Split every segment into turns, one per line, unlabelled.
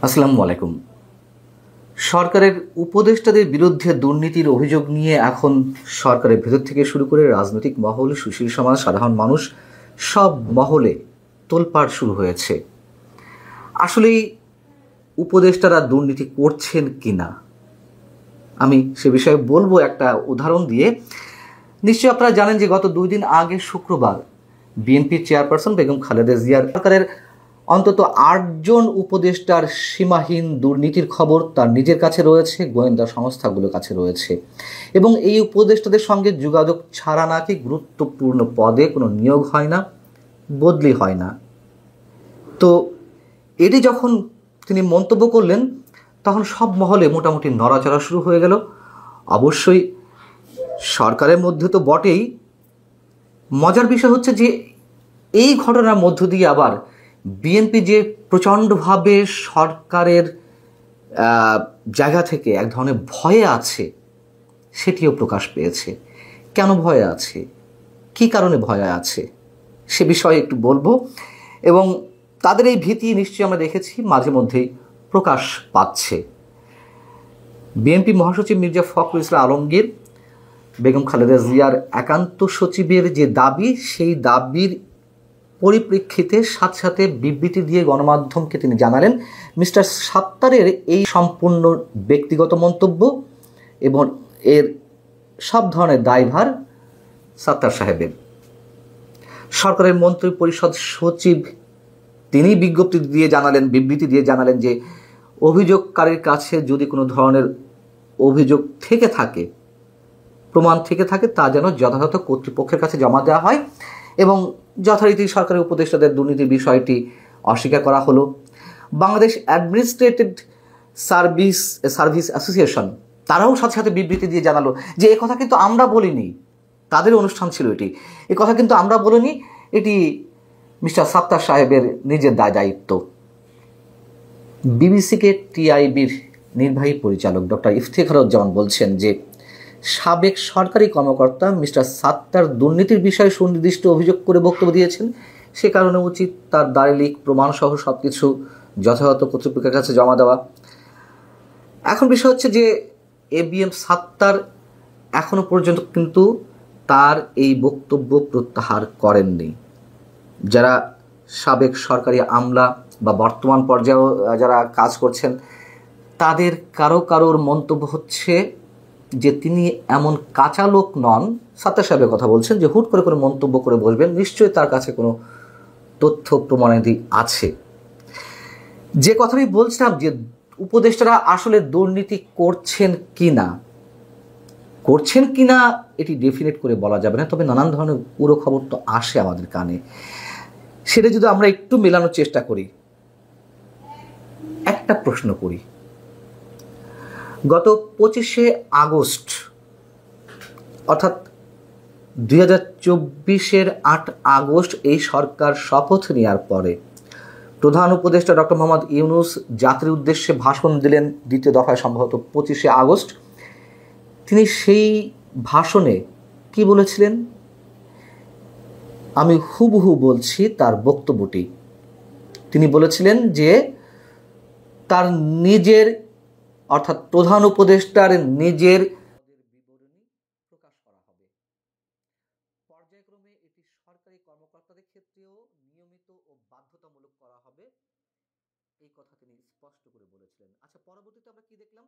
আসসালামু আলাইকুম। সরকারের উপদেষ্টাদের বিরুদ্ধে দুর্নীতির অভিযোগ নিয়ে এখন সরকারের ভেতর থেকে শুরু করে রাজনৈতিক মহল, সুশীল সমাজ, সাধারণ মানুষ সব মহলে তোলপাড় শুরু হয়েছে। আসলেই উপদেষ্টারা দুর্নীতি করছেন কিনা আমি সে বিষয়ে বলবো একটা উদাহরণ দিয়ে। নিশ্চয়ই আপনারা জানেন যে গত 2 দিন আগে শুক্রবার বিএনপি চেয়ারপারসন বেগম খালেদা জিয়ার সরকারের অন্তত 8জন উপদেষ্টার সীমাহীন দুর্নীতির খবর তার নিজের কাছে রয়েছে, গোয়েন্দা সংস্থাগুলোর কাছে রয়েছে, এবং এই উপদেষ্টাদের সঙ্গে যোগাযোগ ছাড়া নাকি গুরুত্বপূর্ণ পদে কোনো নিয়োগ হয় না, বদলি হয় না। তো এটি যখন তিনি মন্তব্য করলেন তখন সব মহলে মোটামুটি নড়াচড়া শুরু হয়ে গেল। অবশ্যই সরকারের মধ্যে তো বটেই, মজার বিষয় হচ্ছে যে এই ঘটনার মধ্য দিয়ে আবার বিএনপি যে প্রচণ্ডভাবে সরকারের জায়গা থেকে এক ধরনের ভয়ে আছে সেটিও প্রকাশ পেয়েছে। কেন ভয়ে আছে, কী কারণে ভয়ে আছে সে বিষয়ে একটু বলবো। এবং তাদের এই ভীতি নিশ্চয়ই আমরা দেখেছি মাঝে মধ্যেই প্রকাশ পাচ্ছে। বিএনপি মহাসচিব মির্জা ফখরুল ইসলাম আলমগীর বেগম খালেদা জিয়ার একান্ত সচিবের যে দাবি, সেই দাবির পরিপ্রেক্ষিতে সাথে সাথে বিবৃতি দিয়ে গণমাধ্যমকে তিনি জানালেন মিস্টার সাত্তারের এই সম্পূর্ণ ব্যক্তিগত মন্তব্য এবং এর সব ধরনের দায়ভার সাত্তার সাহেবের। সরকারের মন্ত্রী পরিষদ সচিব তিনি বিজ্ঞপ্তি দিয়ে জানালেন, বিবৃতি দিয়ে জানালেন যে অভিযোগকারীর কাছে যদি কোনো ধরনের অভিযোগ থেকে থাকে, প্রমাণ থেকে থাকে, তা যেন যথাযথ কর্তৃপক্ষের কাছে জমা দেওয়া হয়। এবং যথারীতি সরকারি উপদেষ্টাদের দুর্নীতির বিষয়টি অস্বীকার করা হলো। বাংলাদেশ অ্যাডমিনিস্ট্রেটিভ সার্ভিস অ্যাসোসিয়েশন তারাও সাথে সাথে বিবৃতি দিয়ে জানালো যে এ কথা কিন্তু আমরা বলিনি, তাদের অনুষ্ঠান ছিল এটি, এ কথা কিন্তু আমরা বলিনি, এটি মিস্টার সাত্তার সাহেবের নিজের দায়িত্ব। বিবিসিকে টিআইবির নির্বাহী পরিচালক ডক্টর ইফতেখারুজ্জামান বলছেন যে সাবেক সরকারি কর্মকর্তা মিস্টার সাত্তার দুর্নীতির বিষয়ে সুনির্দিষ্ট অভিযোগ করে বক্তব্য দিয়েছেন, সে কারণে উচিত তার দালিলিক প্রমাণসহ সব কিছু যথাযথ কর্তৃপক্ষের কাছে জমা দেওয়া। এখন বিষয় হচ্ছে যে এবিএম সাত্তার এখনো পর্যন্ত কিন্তু তার এই বক্তব্য প্রত্যাহার করেননি। যারা সাবেক সরকারি আমলা বা বর্তমান পর্যায়েও যারা কাজ করছেন তাদের কারোর মন্তব্য হচ্ছে যে তিনি এমন কাঁচা লোক নন, সাত্তার সাহেবের কথা বলছেন, যে হুট করে মন্তব্য করে বলবেন, নিশ্চয়ই তার কাছে কোনো তথ্য প্রমাণাদি আছে। যে কথাটি বলছিলাম যে উপদেষ্টারা আসলে দুর্নীতি করছেন কিনা এটি ডেফিনেট করে বলা যাবে না, তবে নানান ধরনের পুরো খবর তো আসে আমাদের কানে। সেটা যদি আমরা একটু মেলানোর চেষ্টা করি, একটা প্রশ্ন করি, গত 25শে আগস্ট অর্থাৎ 2024-এর 8 আগস্ট এই সরকার শপথ নেওয়ার পরে প্রধান উপদেষ্টা ডক্টর মোহাম্মদ ইউনূস জাতির উদ্দেশ্যে ভাষণ দিলেন দ্বিতীয় দফায়, সম্ভবত 25শে আগস্ট। তিনি সেই ভাষণে কি বলেছিলেন, আমি হুবহু বলছি তার বক্তব্যটি। তিনি বলেছিলেন যে তার নিজের অর্থাৎ প্রধান উপদেষ্টার নিজের বিবরণী প্রকাশ করা হবে। পর্যায়ক্রমে এটি সরকারি কর্মকর্তাদের ক্ষেত্রেও নিয়মিত ও বাধ্যতামূলক করা হবে, এই কথা তিনি স্পষ্ট করে বলেছিলেন। আচ্ছা, পরবর্তীতে আমরা কি দেখলাম?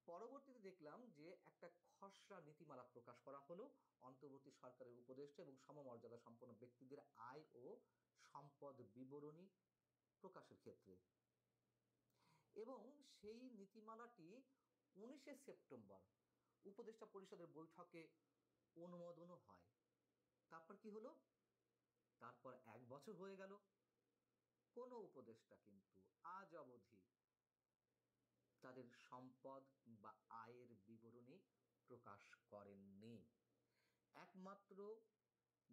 পরবর্তীতে দেখলাম যে একটা খসড়া নীতিমালা প্রকাশ করা হলো অন্তর্বর্তী সরকারের উপদেষ্টা এবং সমমর্যাদা সম্পন্ন ব্যক্তিদের আয় ও সম্পদ বিবরণী প্রকাশের ক্ষেত্রে। এবং সেই নীতিমালাটি 19শে সেপ্টেম্বর উপদেষ্টা পরিষদের বৈঠকে অনুমোদনও হয়। তারপর কি হলো? তারপর 1 বছর হয়ে গেল, কোনো উপদেষ্টা কিন্তু আজ অবধি তাদের সম্পদ বা আয়ের বিবরণী প্রকাশ করেননি। একমাত্র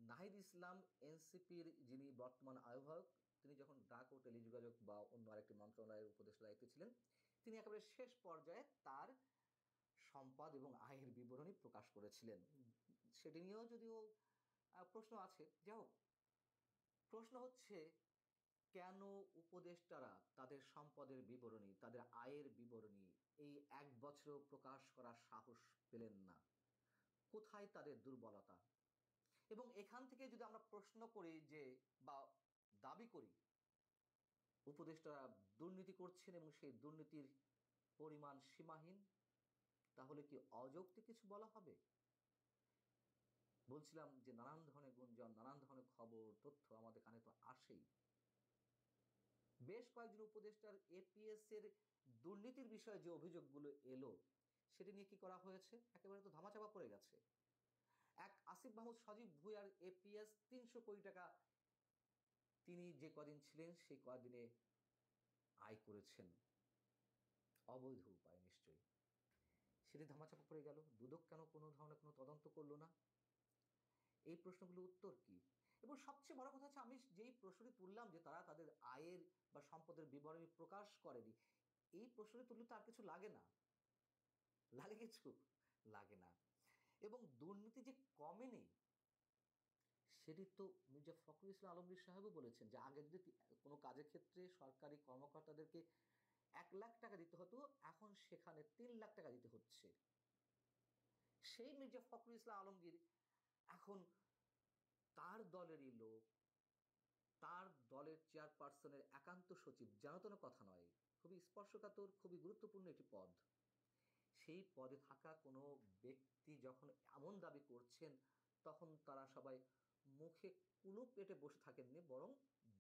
নাহিদ ইসলাম, এনসিপির যিনি বর্তমান আহ্বায়ক, তিনি যখন ডাক ও টেলিযোগাযোগ বা অন্য আরেকটি মন্ত্রণালয়ের উপদেষ্টা দায়িত্বে ছিলেন, তিনি একেবারে শেষ পর্যায়ে তার সম্পদ এবং আয়ের বিবরণী প্রকাশ করেছিলেন। সেটি নিয়েও যদিও প্রশ্ন আছে। যাই হোক, প্রশ্ন হচ্ছে কেন উপদেষ্টারা তাদের সম্পদের বিবরণী, তাদের আয়ের বিবরণী এই 1 বছরেও প্রকাশ করার সাহস পেলেন না? কোথায় তাদের দুর্বলতা? এবং এখান থেকে যদি আমরা প্রশ্ন করি যে বা দাবি করি উপদেষ্টারা দুর্নীতি করছেন এবং সেই দুর্নীতির পরিমাণ সীমাহীন, তাহলে কি অযৌক্তিক কিছু বলা হবে? বলছিলাম যে নানান ধরনের গুঞ্জন, নানান ধরনের খবর, তথ্য আমাদের কানে তো আসেই। বেশ কয়েকজন উপদেষ্টার এপিএস এর দুর্নীতির বিষয়ে যে অভিযোগগুলো এলো, সেটি নিয়ে কি করা হয়েছে? একেবারে তো ধামাচাপা পড়ে গেছে। এক আসিফ মাহমুদ সজীব ভুঁইয়ার এপিএস ৩০০ কোটি টাকা তিনি যে কদিন ছিলেন সেই কদিনে আয় করেছেন অবৈধ উপায় নিশ্চয়ই। সেটি ধামাচাপা পড়ে গেল। দুদক কেন কোনো ধরনের কোনো তদন্ত করলো না? এই প্রশ্নগুলোর উত্তর কি? এবং সবচেয়ে বড় কথা হচ্ছে, আমি যেই প্রশ্নটি তুললাম যে তারা তাদের আয়ের বা সম্পদের বিবরণী প্রকাশ করেনি, এই প্রশ্নটি তুললে তো আর কিছু লাগে না। লাগে কিছু? লাগে না। এবং দুর্নীতি যে কমেনি, সেটি তো মির্জা ফখরুল ইসলাম আলমগীর সাহেবও বলেছেন যে আগে যদি কোনো কাজের ক্ষেত্রে সরকারি কর্মকর্তাদেরকে 1 লাখ টাকা দিতে হতো, এখন সেখানে 3 লাখ টাকা দিতে হচ্ছে। সেই মির্জা ফখরুল ইসলাম আলমগীর এখন তার দলেরই লোক, তার দলের চেয়ারপারসনের একান্ত সচিব, যেন তেন কথা নয়, খুবই স্পর্শকাতর, খুবই গুরুত্বপূর্ণ একটি পদ। সেই পদে থাকা কোনো ব্যক্তি যখন এমন দাবি করছেন, তখন তারা সবাই মুখে কুলুপ এঁটে বসে থাকেননি, বরং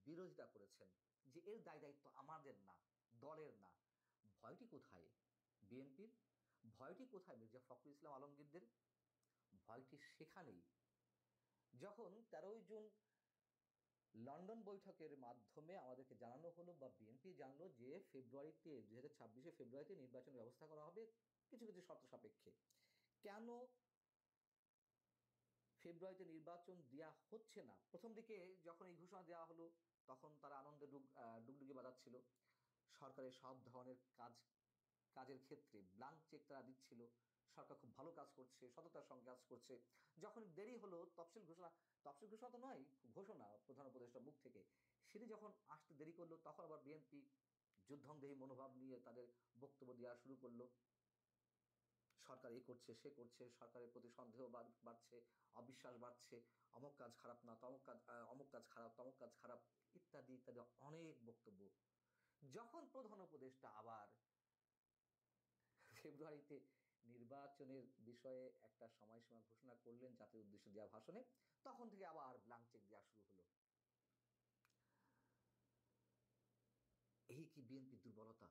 বিরোধিতা করেছেন যে এর দায়-দায়িত্ব আমাদের না, দলের না। ভয়টি কোথায় বিএনপির? ভয়টি কোথায় মির্জা ফখরুল ইসলাম আলমগীরদের? ভয়টি সেখানেই, যখন 13ই জুন লন্ডন বৈঠকের মাধ্যমে আমাদেরকে জানানো হলো বা বিএনপি জানলো যে ফেব্রুয়ারিতে 2026 ফেব্রুয়ারিতে নির্বাচনের ব্যবস্থা করা হবে কিছু কিছু শর্ত সাপেক্ষে। কেন ফেব্রুয়ারিতে নির্বাচন দেওয়া হচ্ছে না? প্রথম দিকে যখন এই ঘোষণা দেওয়া হলো, তখন তারা আনন্দে ডুগডুগি বাজাচ্ছিল। সরকারের সব ধরনের কাজের ক্ষেত্রে ব্ল্যাঙ্ক চেক তারা দিচ্ছিল। সরকার খুব ভালো কাজ করছে, সততার সঙ্গে কাজ করছে। যখন দেরি হলো তফসিল ঘোষণা তো নয়, ঘোষণা প্রধান উপদেষ্টার মুখ থেকে, সেটি যখন আসতে দেরি করলো, তখন আবার বিএনপি যুদ্ধংদেহী মনোভাব নিয়ে তাদের বক্তব্য দেওয়া শুরু করলো। সরকার এই করছে, সে করছে, সরকারের প্রতি সন্দেহ বাড়ছে, অবিশ্বাস বাড়ছে, অমুক কাজ খারাপ না, অমুক কাজ খারাপ, তমুক কাজ খারাপ, ইত্যাদি ইত্যাদি অনেক বক্তব্য। যখন প্রধান উপদেষ্টা আবার ফেব্রুয়ারিতে নির্বাচনের বিষয়ে একটা সময়সীমা ঘোষণা করলেন জাতির উদ্দেশ্যে দেওয়া ভাষণে, তখন থেকে আবার ব্ল্যাঙ্ক চেক দেওয়া শুরু হলো। এই কি বিএনপির দুর্বলতা?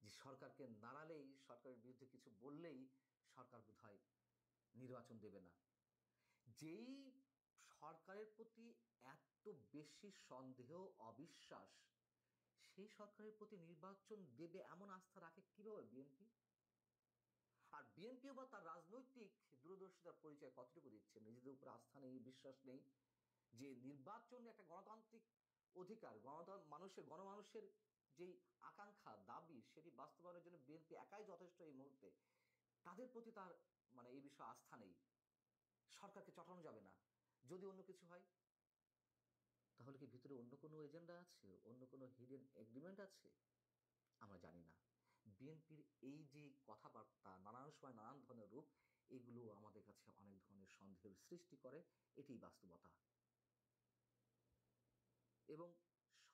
যে সরকারকে নাড়ালেই, সরকারের বিরুদ্ধে কিছু বললেই সরকার বোধহয় নির্বাচন দেবে না। যেই সরকারের প্রতি এত বেশি সন্দেহ, অবিশ্বাস, সেই সরকারের প্রতি নির্বাচন দেবে এমন আস্থা রাখে কিভাবে বিএনপি? আর বিএনপিও বা তার রাজনৈতিক দূরদর্শিতার পরিচয় কতটুকু দিচ্ছে? নিজেদের উপর আস্থা নেই, বিশ্বাস নেই যে নির্বাচন একটা গণতান্ত্রিক অধিকার, গণমানুষের যেই আকাঙ্ক্ষা, দাবি, সেটি বাস্তবায়নের জন্য বিএনপি একাই যথেষ্ট এই মুহূর্তে। তাদের প্রতি তার এই বিষয়ে আস্থা নেই। সরকারকে চটানো যাবে না। যদি অন্য কিছু হয়, তাহলে কি ভিতরে অন্য কোনো এজেন্ডা আছে, অন্য কোনো হিডেন এগ্রিমেন্ট আছে? আমরা জানি না। বিএনপির এই যে কথাবার্তা, নানান সময় নানান ধরনের রূপ, এগুলো আমাদের কাছে অনেক ধরনের সন্দেহের সৃষ্টি করে। এটিই বাস্তবতা। এবং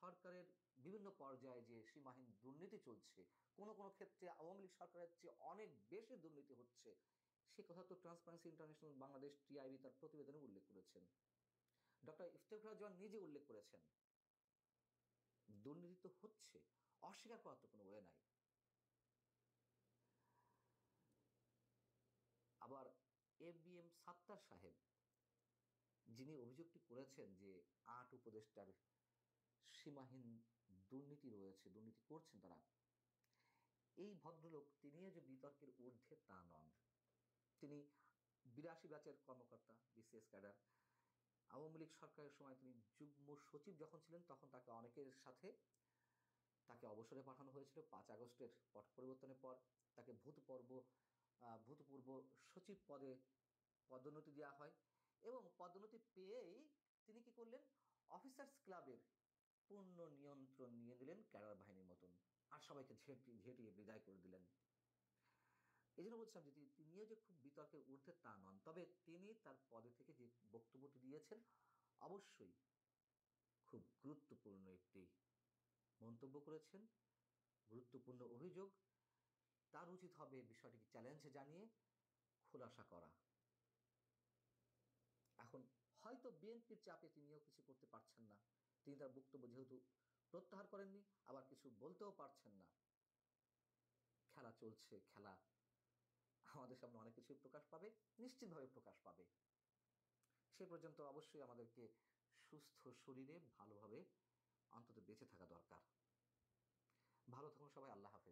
সরকারের বিভিন্ন পর্যায়ে যে সীমাহীন দুর্নীতি চলছে, কোনো কোনো ক্ষেত্রে আওয়ামী লীগ সরকারের চেয়ে অনেক বেশি দুর্নীতি হচ্ছে, সে কথা তো ট্রান্সপারেন্সি ইন্টারন্যাশনাল বাংলাদেশ, টিআইবি, তার প্রতিবেদনে উল্লেখ করেছেন। ডক্টর ইফতেখার জামান নিজে উল্লেখ করেছেন দুর্নীতি তো হচ্ছে, অস্বীকার করার তো কোনো ওয়ে নাই। আবার এবিএম সাত্তার সাহেব, যিনি অভিযোগটি করেছেন যে 8 উপদেষ্টার সীমাহীন দুর্নীতি রয়েছে, দুর্নীতি করছেন তারা, এই ভদ্রলোক তিনিও যে বিতর্কের ঊর্ধ্বে তা নন। তিনি 82 ব্যাচের কর্মকর্তা, বিসিএস ক্যাডার। আওয়ামী লীগ সরকারের সময় তিনি যুগ্ম সচিব যখন ছিলেন, তখন তাকে অনেকের সাথে তাকে অবসরে পাঠানো হয়েছিল। 5 আগস্টের পট পরিবর্তনের পর তাকে ভূতপূর্ব সচিব পদে পদোন্নতি দেওয়া হয় এবং পদোন্নতি পেয়েই তিনি কি করলেন, অফিসার্স ক্লাবের পূর্ণ নিয়ন্ত্রণ নিয়ে দিলেন ক্যাডার বাহিনীর মতন, আর সবাইকে ঝেঁটিয়ে বিদায় করে দিলেন। এই জন্য বলছিলাম যে তিনিও যে খুব বিতর্কের ঊর্ধ্বে তা নন, তবে তিনি তার পদে থেকে যে বক্তব্যটি দিয়েছেন অবশ্যই খুব গুরুত্বপূর্ণ একটি মন্তব্য করেছেন, গুরুত্বপূর্ণ অভিযোগ। তার উচিত হবে বিষয়টিকে চ্যালেঞ্জে জানিয়ে খোলাসা করা। এখন হয়তো বিএনপির চাপে তিনিও কিছু করতে পারছেন না, তিনি তার বক্তব্য যেহেতু প্রত্যাহার করেননি, আবার কিছু বলতেও পারছেন না। খেলা চলছে, খেলা আমাদের সামনে অনেক কিছুই প্রকাশ পাবে, নিশ্চিতভাবে প্রকাশ পাবে। সে পর্যন্ত অবশ্যই আমাদেরকে সুস্থ শরীরে ভালোভাবে অন্তত বেঁচে থাকা দরকার। ভালো থাকুন সবাই, আল্লাহ হাফেজ।